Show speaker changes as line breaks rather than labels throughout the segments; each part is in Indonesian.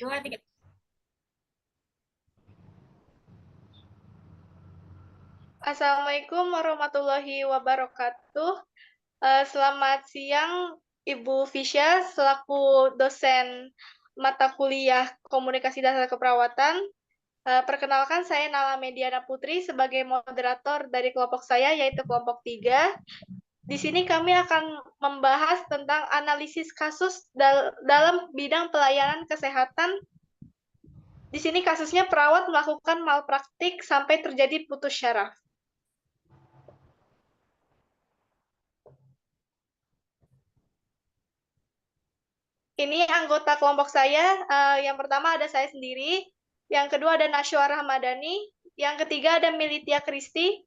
Dua, tiga.
Assalamualaikum warahmatullahi wabarakatuh. Selamat siang, Ibu Fisya, selaku dosen mata kuliah Komunikasi Dasar Keperawatan. Perkenalkan, saya Nala Mediana Putri sebagai moderator dari kelompok saya, yaitu kelompok 3. Di sini kami akan membahas tentang analisis kasus dalam bidang pelayanan kesehatan. Di sini kasusnya perawat melakukan malpraktik sampai terjadi putus syaraf. Ini anggota kelompok saya. Yang pertama ada saya sendiri, yang kedua ada Nashwa Rahmadani, yang ketiga ada Militia Kristi,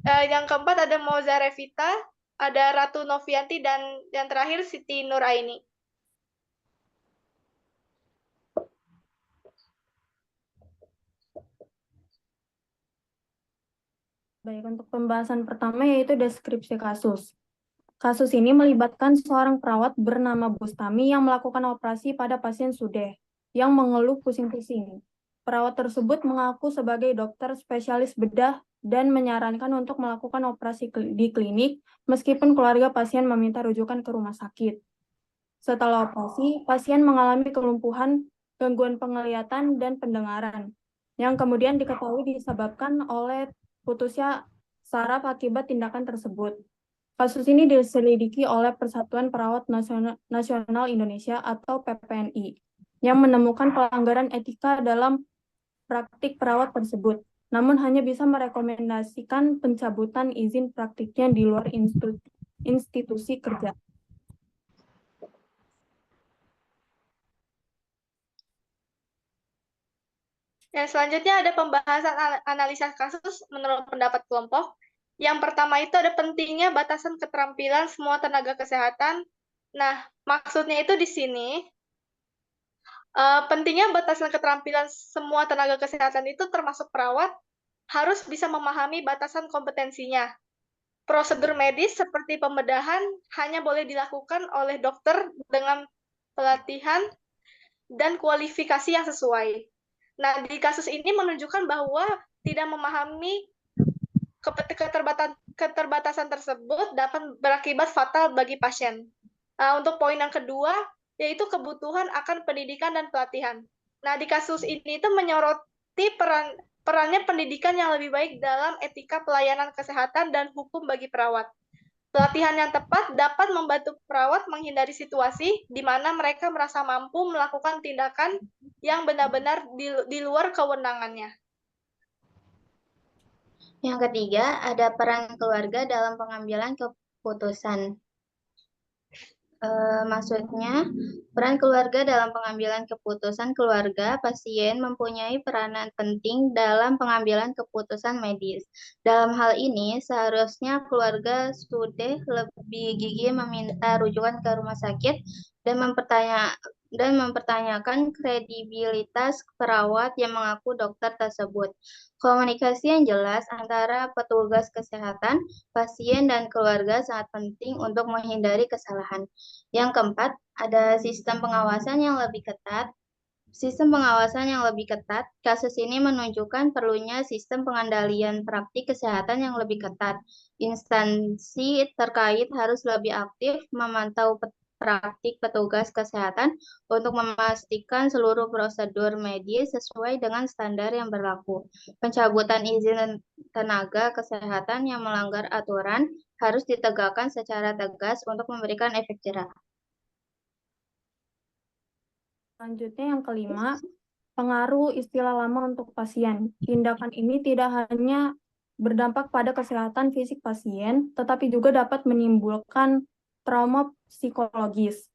yang keempat ada Moza Revita, ada Ratu Novianti, dan yang terakhir Siti Nuraini.
Baik, untuk pembahasan pertama yaitu deskripsi kasus. Kasus ini melibatkan seorang perawat bernama Bustami yang melakukan operasi pada pasien Sudeh yang mengeluh pusing-pusing. Perawat tersebut mengaku sebagai dokter spesialis bedah dan menyarankan untuk melakukan operasi di klinik meskipun keluarga pasien meminta rujukan ke rumah sakit. Setelah operasi, pasien mengalami kelumpuhan, gangguan penglihatan, dan pendengaran, yang kemudian diketahui disebabkan oleh putusnya saraf akibat tindakan tersebut. Kasus ini diselidiki oleh Persatuan Perawat Nasional Indonesia atau PPNI, yang menemukan pelanggaran etika dalam praktik perawat tersebut, namun hanya bisa merekomendasikan pencabutan izin praktiknya di luar institusi kerja.
Yang selanjutnya ada pembahasan analisa kasus menurut pendapat kelompok. Yang pertama itu ada pentingnya batasan keterampilan semua tenaga kesehatan. Nah, maksudnya itu di sini, pentingnya batasan keterampilan semua tenaga kesehatan itu termasuk perawat, harus bisa memahami batasan kompetensinya. Prosedur medis seperti pembedahan hanya boleh dilakukan oleh dokter dengan pelatihan dan kualifikasi yang sesuai. Nah, di kasus ini menunjukkan bahwa tidak memahami keterbatasan tersebut dapat berakibat fatal bagi pasien. Untuk poin yang kedua, yaitu kebutuhan akan pendidikan dan pelatihan. Nah, di kasus ini itu menyoroti perannya pendidikan yang lebih baik dalam etika pelayanan kesehatan dan hukum bagi perawat. Pelatihan yang tepat dapat membantu perawat menghindari situasi di mana mereka merasa mampu melakukan tindakan yang benar-benar di luar kewenangannya.
Yang ketiga, ada peran keluarga dalam pengambilan keputusan. Maksudnya, peran keluarga dalam pengambilan keputusan keluarga pasien mempunyai peranan penting dalam pengambilan keputusan medis. Dalam hal ini, seharusnya keluarga sudah lebih gigih meminta rujukan ke rumah sakit dan mempertanyakan kredibilitas perawat yang mengaku dokter tersebut. Komunikasi yang jelas antara petugas kesehatan, pasien, dan keluarga sangat penting untuk menghindari kesalahan. Yang keempat, ada sistem pengawasan yang lebih ketat. Sistem pengawasan yang lebih ketat, kasus ini menunjukkan perlunya sistem pengendalian praktik kesehatan yang lebih ketat. Instansi terkait harus lebih aktif memantau praktik petugas kesehatan untuk memastikan seluruh prosedur medis sesuai dengan standar yang berlaku. Pencabutan izin tenaga kesehatan yang melanggar aturan harus ditegakkan secara tegas untuk memberikan efek jerah.
Selanjutnya yang kelima, pengaruh istilah lama untuk pasien. Tindakan ini tidak hanya berdampak pada kesehatan fisik pasien, tetapi juga dapat menimbulkan trauma psikologis.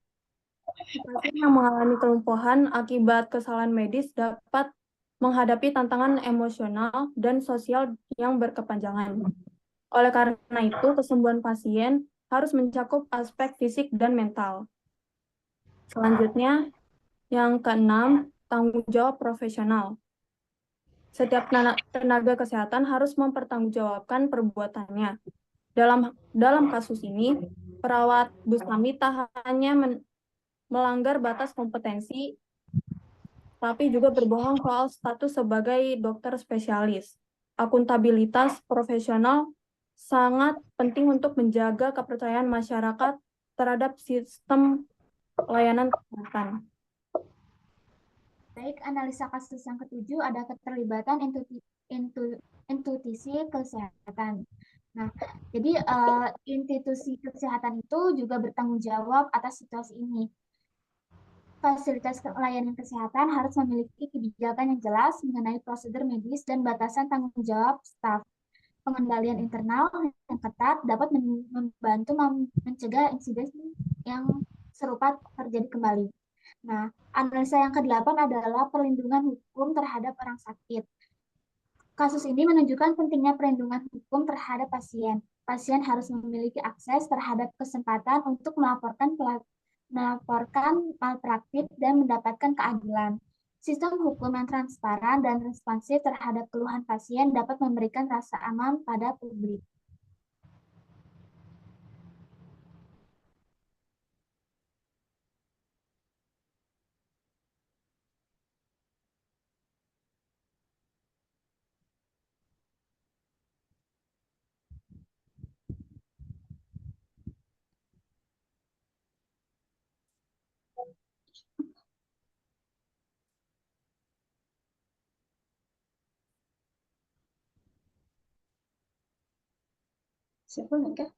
Pasien yang mengalami kelumpuhan akibat kesalahan medis dapat menghadapi tantangan emosional dan sosial yang berkepanjangan. Oleh karena itu, kesembuhan pasien harus mencakup aspek fisik dan mental. Selanjutnya, yang keenam, tanggung jawab profesional. Setiap tenaga kesehatan harus mempertanggungjawabkan perbuatannya. Dalam kasus ini, perawat Bustami tak hanya melanggar batas kompetensi, tapi juga berbohong soal status sebagai dokter spesialis. Akuntabilitas profesional sangat penting untuk menjaga kepercayaan masyarakat terhadap sistem layanan kesehatan.
Baik, analisa kasus yang ketujuh ada keterlibatan institusi kesehatan. Nah, jadi institusi kesehatan itu juga bertanggung jawab atas situasi ini. Fasilitas layanan kesehatan harus memiliki kebijakan yang jelas mengenai prosedur medis dan batasan tanggung jawab staf. Pengendalian internal yang ketat dapat membantu mencegah insiden yang serupa terjadi kembali. Nah, analisa yang ke-8 adalah perlindungan hukum terhadap orang sakit. Kasus ini menunjukkan pentingnya perlindungan hukum terhadap pasien. Pasien harus memiliki akses terhadap kesempatan untuk melaporkan malpraktik dan mendapatkan keadilan. Sistem hukum yang transparan dan responsif terhadap keluhan pasien dapat memberikan rasa aman pada publik.
Siapa enggak?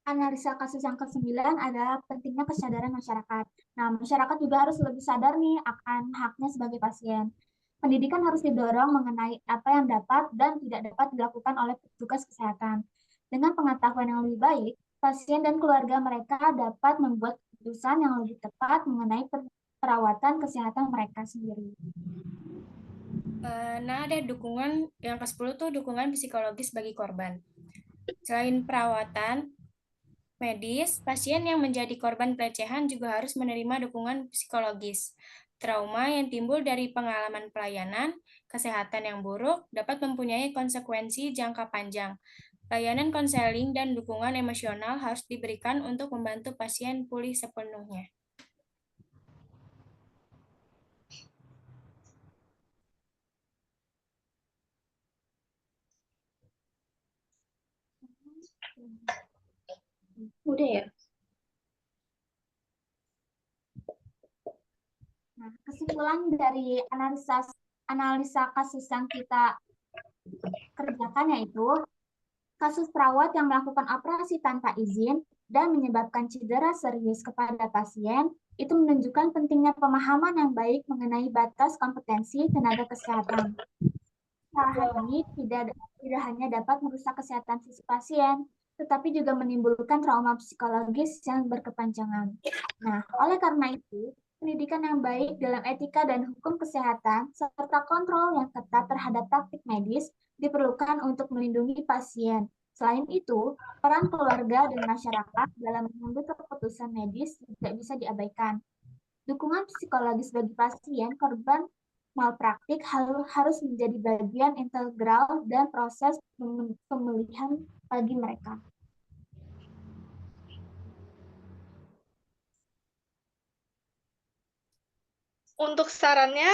Analisa kasus yang ke-9 adalah pentingnya kesadaran masyarakat. Nah, masyarakat juga harus lebih sadar nih akan haknya sebagai pasien. Pendidikan harus didorong mengenai apa yang dapat dan tidak dapat dilakukan oleh petugas kesehatan. Dengan pengetahuan yang lebih baik, pasien dan keluarga mereka dapat membuat keputusan yang lebih tepat mengenai perawatan kesehatan mereka sendiri.
Nah, ada dukungan yang ke-10 tuh dukungan psikologis bagi korban. Selain perawatan medis, pasien yang menjadi korban pelecehan juga harus menerima dukungan psikologis. Trauma yang timbul dari pengalaman pelayanan kesehatan yang buruk dapat mempunyai konsekuensi jangka panjang. Layanan konseling dan dukungan emosional harus diberikan untuk membantu pasien pulih sepenuhnya.
Udah ya?
Nah, kesimpulan dari analisa kasus yang kita kerjakan yaitu kasus perawat yang melakukan operasi tanpa izin dan menyebabkan cedera serius kepada pasien itu menunjukkan pentingnya pemahaman yang baik mengenai batas kompetensi tenaga kesehatan. Kesalahan ini tidak hanya dapat merusak kesehatan si pasien, tetapi juga menimbulkan trauma psikologis yang berkepanjangan. Nah, oleh karena itu, pendidikan yang baik dalam etika dan hukum kesehatan, serta kontrol yang ketat terhadap praktik medis diperlukan untuk melindungi pasien. Selain itu, peran keluarga dan masyarakat dalam mengambil keputusan medis tidak bisa diabaikan. Dukungan psikologis bagi pasien korban malpraktik harus menjadi bagian integral dan proses pemulihan bagi mereka.
Untuk sarannya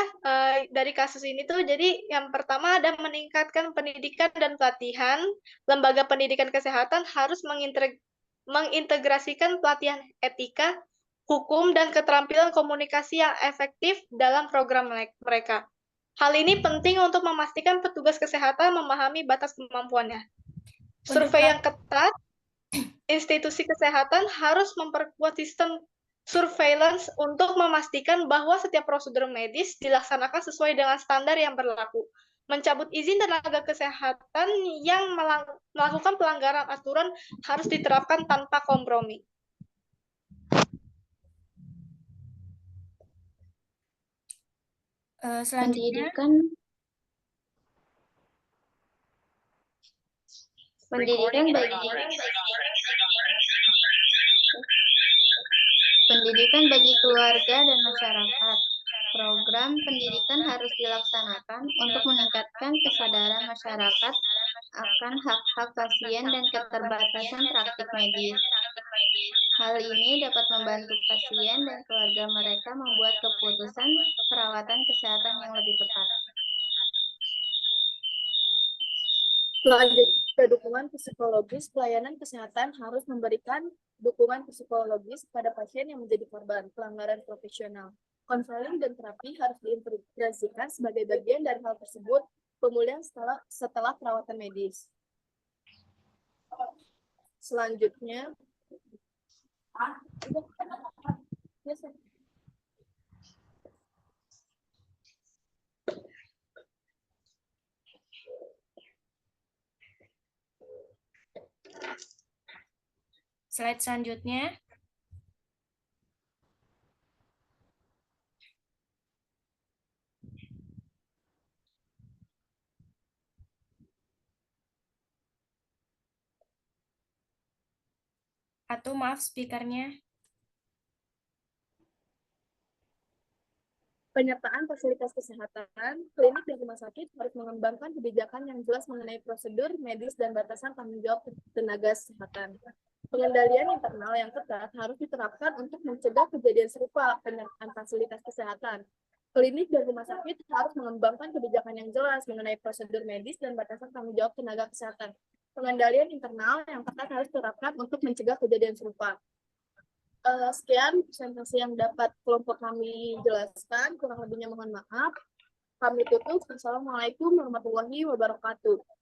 dari kasus ini tuh, jadi yang pertama ada meningkatkan pendidikan dan pelatihan. Lembaga pendidikan kesehatan harus mengintegrasikan pelatihan etika, hukum, dan keterampilan komunikasi yang efektif dalam program mereka. Hal ini penting untuk memastikan petugas kesehatan memahami batas kemampuannya. Survei yang ketat, institusi kesehatan harus memperkuat sistem surveillance untuk memastikan bahwa setiap prosedur medis dilaksanakan sesuai dengan standar yang berlaku. Mencabut izin tenaga kesehatan yang melakukan pelanggaran aturan harus diterapkan tanpa kompromi.
Selanjutnya,
pendidikan bagi Pendidikan bagi keluarga dan masyarakat. Program pendidikan harus dilaksanakan untuk meningkatkan kesadaran masyarakat akan hak-hak pasien dan keterbatasan praktik medis. Hal ini dapat membantu pasien dan keluarga mereka membuat keputusan perawatan kesehatan yang lebih tepat.
Selanjutnya, dukungan psikologis. Pelayanan kesehatan harus memberikan dukungan psikologis pada pasien yang menjadi korban pelanggaran profesional. Konseling dan terapi harus diintegrasikan sebagai bagian dari hal tersebut. Pemulihan setelah perawatan medis. Selanjutnya,
Slide selanjutnya. Atau maaf speakernya.
penyertaan fasilitas kesehatan, klinik dan rumah sakit harus mengembangkan kebijakan yang jelas mengenai prosedur medis dan batasan tanggung jawab tenaga kesehatan. Pengendalian internal yang ketat harus diterapkan untuk mencegah kejadian serupa penyertaan fasilitas kesehatan. Klinik dan rumah sakit harus mengembangkan kebijakan yang jelas mengenai prosedur medis dan batasan tanggung jawab tenaga kesehatan. Pengendalian internal yang ketat harus diterapkan untuk mencegah kejadian serupa. Sekian presentasi yang dapat kelompok kami jelaskan. Kurang lebihnya mohon maaf. Kami tutup. Assalamualaikum warahmatullahi wabarakatuh.